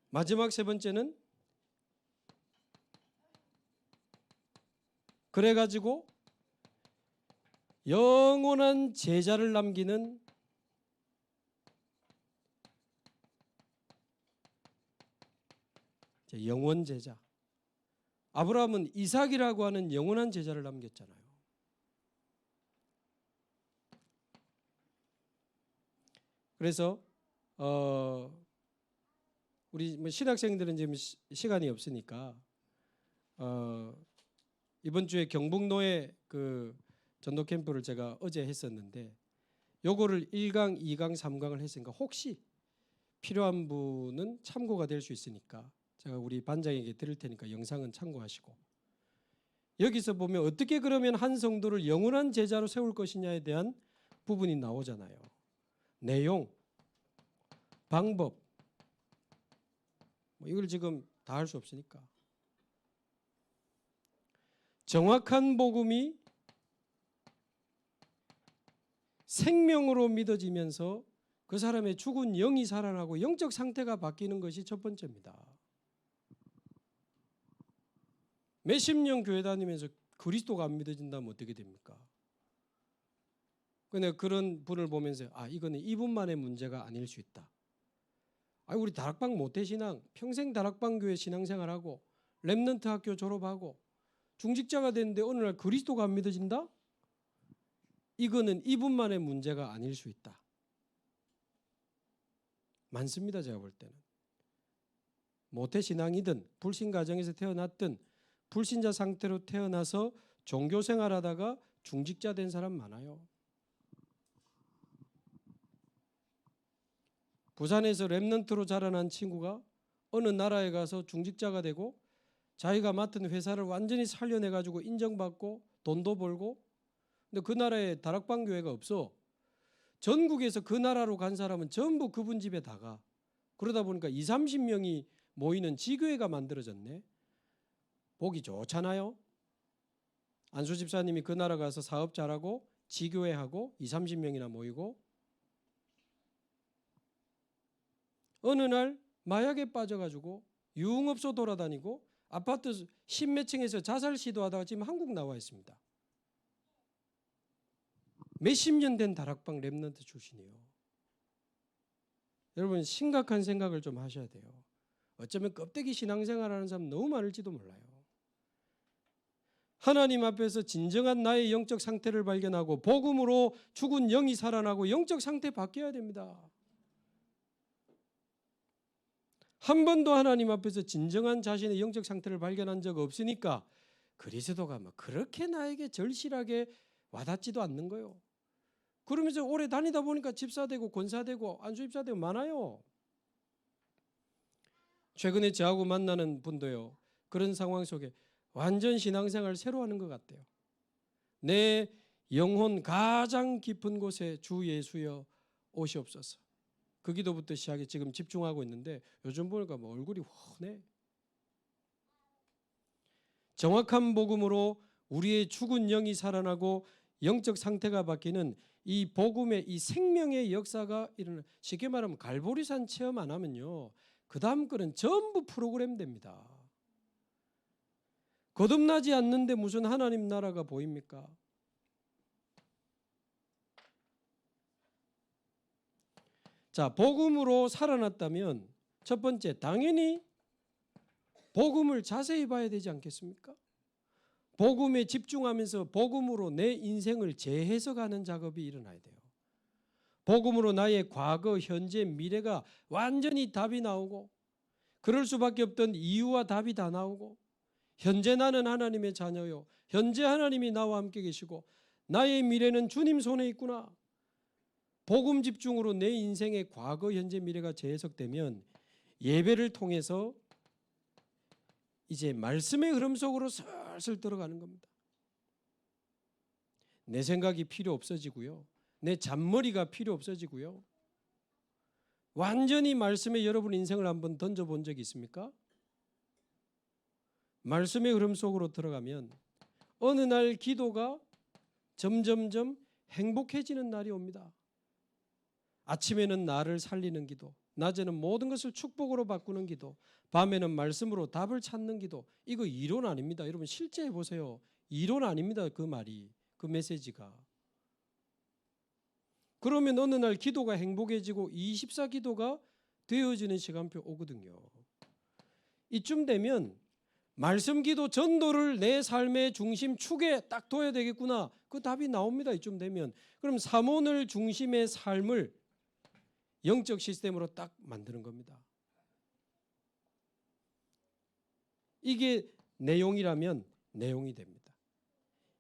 마지막 세 번째는 그래가지고 영원한 제자를 남기는 영원 제자. 아브라함은 이삭이라고 하는 영원한 제자를 남겼잖아요. 그래서 우리 신학생들은 지금 시간이 없으니까 이번 주에 경북노예 그 전도 캠프를 제가 어제 했었는데 요거를 1강, 2강, 3강을 했으니까 혹시 필요한 분은 참고가 될 수 있으니까 제가 우리 반장에게 드릴 테니까 영상은 참고하시고 여기서 보면 어떻게 그러면 한 성도를 영원한 제자로 세울 것이냐에 대한 부분이 나오잖아요. 내용, 방법 이걸 지금 다 할 수 없으니까 정확한 복음이 생명으로 믿어지면서 그 사람의 죽은 영이 살아나고 영적 상태가 바뀌는 것이 첫 번째입니다. 몇십 년 교회 다니면서 그리스도가 안 믿어진다면 어떻게 됩니까? 근데 그런 분을 보면서 이거는 이분만의 문제가 아닐 수 있다. 우리 다락방 모태신앙 평생 다락방 교회 신앙생활하고 렘넌트 학교 졸업하고 중직자가 됐는데 어느 날 그리스도가 안 믿어진다? 이거는 이분만의 문제가 아닐 수 있다. 많습니다. 제가 볼 때는. 모태신앙이든 불신 가정에서 태어났든 불신자 상태로 태어나서 종교생활하다가 중직자 된 사람 많아요. 부산에서 렘넌트로 자라난 친구가 어느 나라에 가서 중직자가 되고 자기가 맡은 회사를 완전히 살려내가지고 인정받고 돈도 벌고 근데 그 나라에 다락방 교회가 없어. 전국에서 그 나라로 간 사람은 전부 그분 집에 다 가. 그러다 보니까 20, 30명이 모이는 지교회가 만들어졌네. 보기 좋잖아요. 안수 집사님이 그 나라 가서 사업 잘하고 지교회하고 20, 30명이나 모이고 어느 날 마약에 빠져가지고 유흥업소 돌아다니고 아파트 10몇 층에서 자살 시도하다가 지금 한국 나와 있습니다. 몇십 년 된 다락방 렘넌트 출신이에요. 여러분 심각한 생각을 좀 하셔야 돼요. 어쩌면 껍데기 신앙생활하는 사람 너무 많을지도 몰라요. 하나님 앞에서 진정한 나의 영적 상태를 발견하고 복음으로 죽은 영이 살아나고 영적 상태 바뀌어야 됩니다. 한 번도 하나님 앞에서 진정한 자신의 영적 상태를 발견한 적 없으니까 그리스도가 그렇게 나에게 절실하게 와닿지도 않는 거예요. 그러면서 오래 다니다 보니까 집사되고 권사되고 안수집사되고 많아요. 최근에 저하고 만나는 분도요. 그런 상황 속에 완전 신앙생활 새로 하는 것 같아요. 내 영혼 가장 깊은 곳에 주 예수여 오시옵소서. 그 기도부터 시작해 지금 집중하고 있는데 요즘 보니까 얼굴이 훤해. 정확한 복음으로 우리의 죽은 영이 살아나고 영적 상태가 바뀌는 이 복음의 이 생명의 역사가 일어나. 쉽게 말하면 갈보리산 체험 안 하면요. 그 다음 거는 전부 프로그램 됩니다. 거듭나지 않는데 무슨 하나님 나라가 보입니까? 자, 복음으로 살아났다면 첫 번째 당연히 복음을 자세히 봐야 되지 않겠습니까? 복음에 집중하면서 복음으로 내 인생을 재해석하는 작업이 일어나야 돼요. 복음으로 나의 과거, 현재, 미래가 완전히 답이 나오고 그럴 수밖에 없던 이유와 답이 다 나오고 현재 나는 하나님의 자녀요. 현재 하나님이 나와 함께 계시고 나의 미래는 주님 손에 있구나. 복음 집중으로 내 인생의 과거, 현재, 미래가 재해석되면 예배를 통해서 이제 말씀의 흐름 속으로 슬슬 들어가는 겁니다. 내 생각이 필요 없어지고요. 내 잔머리가 필요 없어지고요. 완전히 말씀에 여러분 인생을 한번 던져본 적이 있습니까? 말씀의 흐름 속으로 들어가면 어느 날 기도가 점점점 행복해지는 날이 옵니다. 아침에는 나를 살리는 기도, 낮에는 모든 것을 축복으로 바꾸는 기도, 밤에는 말씀으로 답을 찾는 기도. 이거 이론 아닙니다. 여러분 실제 해보세요. 이론 아닙니다. 그 말이, 그 메시지가. 그러면 어느 날 기도가 행복해지고 24 기도가 되어지는 시간표 오거든요. 이쯤 되면 말씀 기도 전도를 내 삶의 중심축에 딱 둬야 되겠구나. 그 답이 나옵니다. 이쯤 되면. 그럼 사모늘 중심의 삶을 영적 시스템으로 딱 만드는 겁니다. 이게 내용이라면 내용이 됩니다.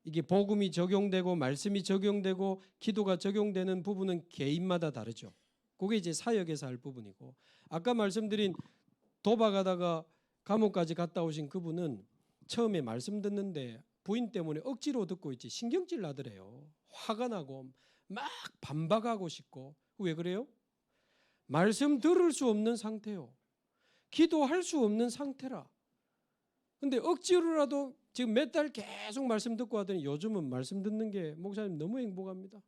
이게 복음이 적용되고 말씀이 적용되고 기도가 적용되는 부분은 개인마다 다르죠. 그게 이제 사역에서 할 부분이고, 아까 말씀드린 도박하다가 감옥까지 갔다 오신 그분은 처음에 말씀 듣는데 부인 때문에 억지로 듣고 있지 신경질 나더래요. 화가 나고 막 반박하고 싶고. 왜 그래요? 말씀 들을 수 없는 상태요. 기도할 수 없는 상태라. 근데 억지로라도 지금 몇 달 계속 말씀 듣고 하더니 요즘은 말씀 듣는 게 목사님 너무 행복합니다.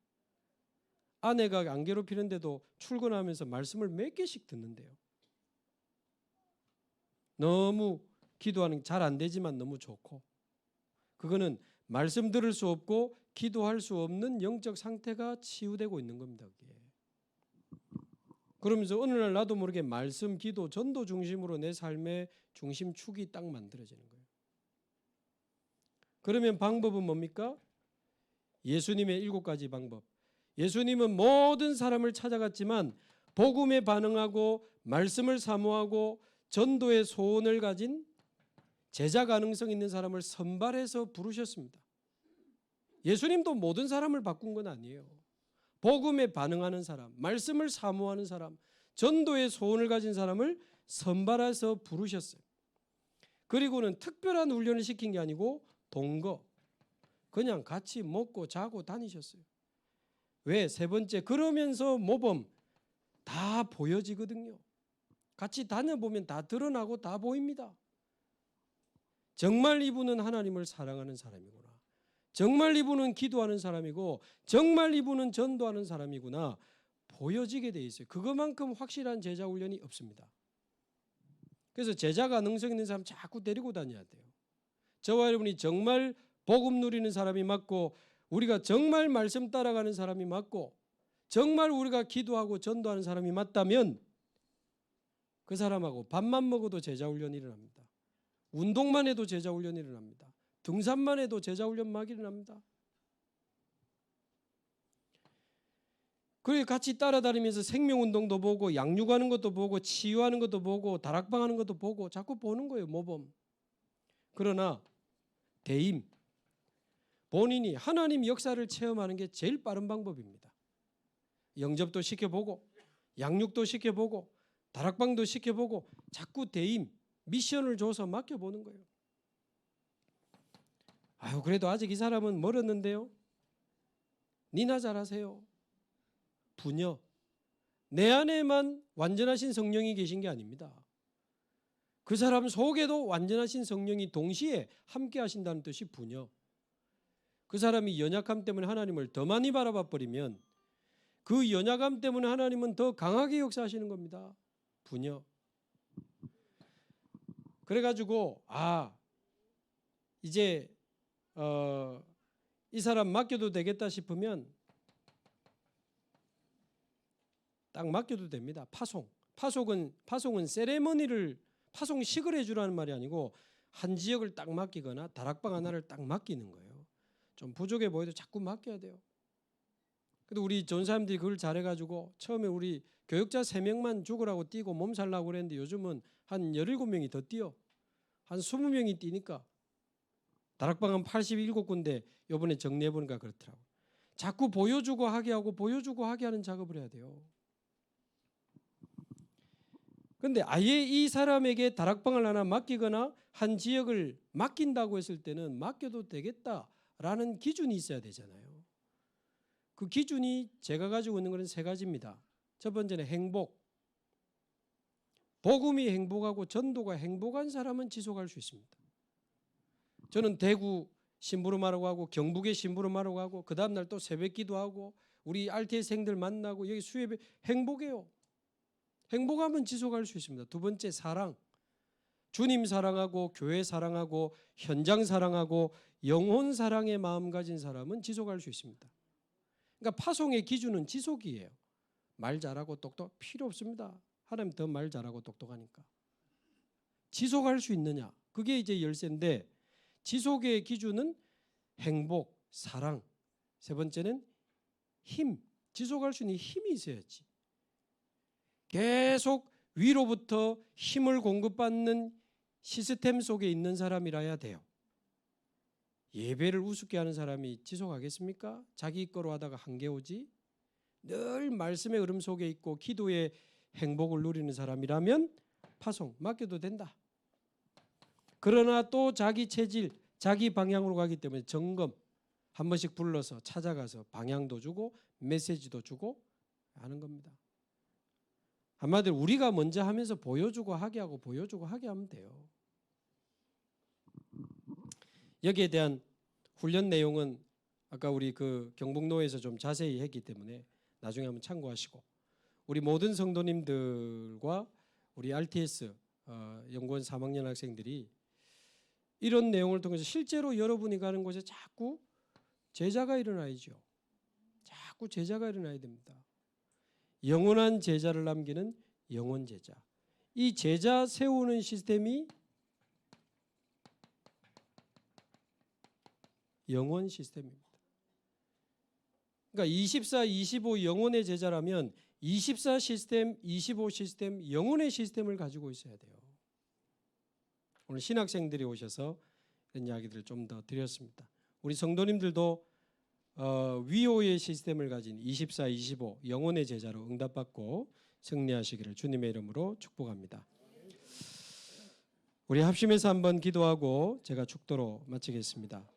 아내가 안 괴롭히는데도 출근하면서 말씀을 몇 개씩 듣는데요. 너무 기도하는 게 잘 안 되지만 너무 좋고, 그거는 말씀 들을 수 없고 기도할 수 없는 영적 상태가 치유되고 있는 겁니다. 그게. 그러면서 어느 날 나도 모르게 말씀, 기도, 전도 중심으로 내 삶의 중심축이 딱 만들어지는 거예요. 그러면 방법은 뭡니까? 예수님의 7가지 방법. 예수님은 모든 사람을 찾아갔지만 복음에 반응하고 말씀을 사모하고 전도의 소원을 가진 제자 가능성 있는 사람을 선발해서 부르셨습니다. 예수님도 모든 사람을 바꾼 건 아니에요. 복음에 반응하는 사람, 말씀을 사모하는 사람, 전도의 소원을 가진 사람을 선발해서 부르셨어요. 그리고는 특별한 훈련을 시킨 게 아니고 동거, 그냥 같이 먹고 자고 다니셨어요. 왜? 세 번째, 그러면서 모범 다 보여지거든요. 같이 다녀보면 다 드러나고 다 보입니다. 정말 이분은 하나님을 사랑하는 사람이구나. 정말 이분은 기도하는 사람이고 정말 이분은 전도하는 사람이구나. 보여지게 돼 있어요. 그것만큼 확실한 제자 훈련이 없습니다. 그래서 제자가 능성 있는 사람 자꾸 데리고 다녀야 돼요. 저와 여러분이 정말 복음 누리는 사람이 맞고 우리가 정말 말씀 따라가는 사람이 맞고 정말 우리가 기도하고 전도하는 사람이 맞다면 그 사람하고 밥만 먹어도 제자 훈련이 일어납니다. 운동만 해도 제자 훈련이 일어납니다. 등산만 해도 제자 훈련 막 일어납니다. 그리고 같이 따라다니면서 생명운동도 보고 양육하는 것도 보고 치유하는 것도 보고 다락방하는 것도 보고 자꾸 보는 거예요. 모범. 그러나 대임, 본인이 하나님 역사를 체험하는 게 제일 빠른 방법입니다. 영접도 시켜보고 양육도 시켜보고 다락방도 시켜보고 자꾸 대임, 미션을 줘서 맡겨보는 거예요. 아유, 그래도 아직 이 사람은 멀었는데요. 니나 잘하세요. 부녀. 내 안에만 완전하신 성령이 계신 게 아닙니다. 그 사람 속에도 완전하신 성령이 동시에 함께 하신다는 뜻이 부녀. 그 사람이 연약함 때문에 하나님을 더 많이 바라봐 버리면 그 연약함 때문에 하나님은 더 강하게 역사하시는 겁니다. 부녀. 그래가지고 이제 이 사람 맡겨도 되겠다 싶으면 딱 맡겨도 됩니다. 파송은 세레머니를 파송식을 해주라는 말이 아니고 한 지역을 딱 맡기거나 다락방 하나를 딱 맡기는 거예요. 좀 부족해 보여도 자꾸 맡겨야 돼요. 근데 우리 좋은 사람들이 그걸 잘해가지고 처음에 우리 교육자 3명만 죽으라고 뛰고 몸 살라고 그랬는데 요즘은 한 17명이 더 뛰어. 한 20명이 뛰니까 다락방 한 87군데 요번에 정리해보니까 그렇더라고요. 자꾸 보여주고 하게 하고 보여주고 하게 하는 작업을 해야 돼요. 그런데 아예 이 사람에게 다락방을 하나 맡기거나 한 지역을 맡긴다고 했을 때는 맡겨도 되겠다라는 기준이 있어야 되잖아요. 그 기준이 제가 가지고 있는 것은 3가지입니다. 첫 번째는 행복. 복음이 행복하고 전도가 행복한 사람은 지속할 수 있습니다. 저는 대구 심부름하러 가고 경북에 심부름하러 가고 그 다음날 또 새벽기도 하고 우리 RTS생들 만나고 여기 수협에 행복해요. 행복하면 지속할 수 있습니다. 두 번째 사랑. 주님 사랑하고 교회 사랑하고 현장 사랑하고 영혼 사랑의 마음 가진 사람은 지속할 수 있습니다. 그러니까 파송의 기준은 지속이에요. 말 잘하고 똑똑 필요 없습니다. 하나님 더 말 잘하고 똑똑하니까. 지속할 수 있느냐. 그게 이제 열쇠인데 지속의 기준은 행복, 사랑. 세 번째는 힘. 지속할 수 있는 힘이 있어야지. 계속 위로부터 힘을 공급받는 시스템 속에 있는 사람이라야 돼요. 예배를 우습게 하는 사람이 지속하겠습니까? 자기 거로 하다가 한계 오지. 늘 말씀의 흐름 속에 있고 기도의 행복을 누리는 사람이라면 파송 맡겨도 된다. 그러나 또 자기 체질, 자기 방향으로 가기 때문에 점검 한 번씩 불러서 찾아가서 방향도 주고 메시지도 주고 하는 겁니다. 한마디로 우리가 먼저 하면서 보여주고 하게 하고 보여주고 하게 하면 돼요. 여기에 대한 훈련 내용은 아까 우리 그 경북노회에서 좀 자세히 했기 때문에 나중에 한번 참고하시고 우리 모든 성도님들과 우리 RTS 연구원 3학년 학생들이 이런 내용을 통해서 실제로 여러분이 가는 곳에 자꾸 제자가 일어나야죠. 자꾸 제자가 일어나야 됩니다. 영원한 제자를 남기는 영원 제자. 이 제자 세우는 시스템이 영원 시스템입니다. 그러니까 24, 25 영혼의 제자라면 24 시스템, 25 시스템, 영혼의 시스템을 가지고 있어야 돼요. 오늘 신학생들이 오셔서 이런 이야기들을 좀 더 드렸습니다. 우리 성도님들도 위오의 시스템을 가진 24, 25 영혼의 제자로 응답받고 승리하시기를 주님의 이름으로 축복합니다. 우리 합심해서 한번 기도하고 제가 축도로 마치겠습니다.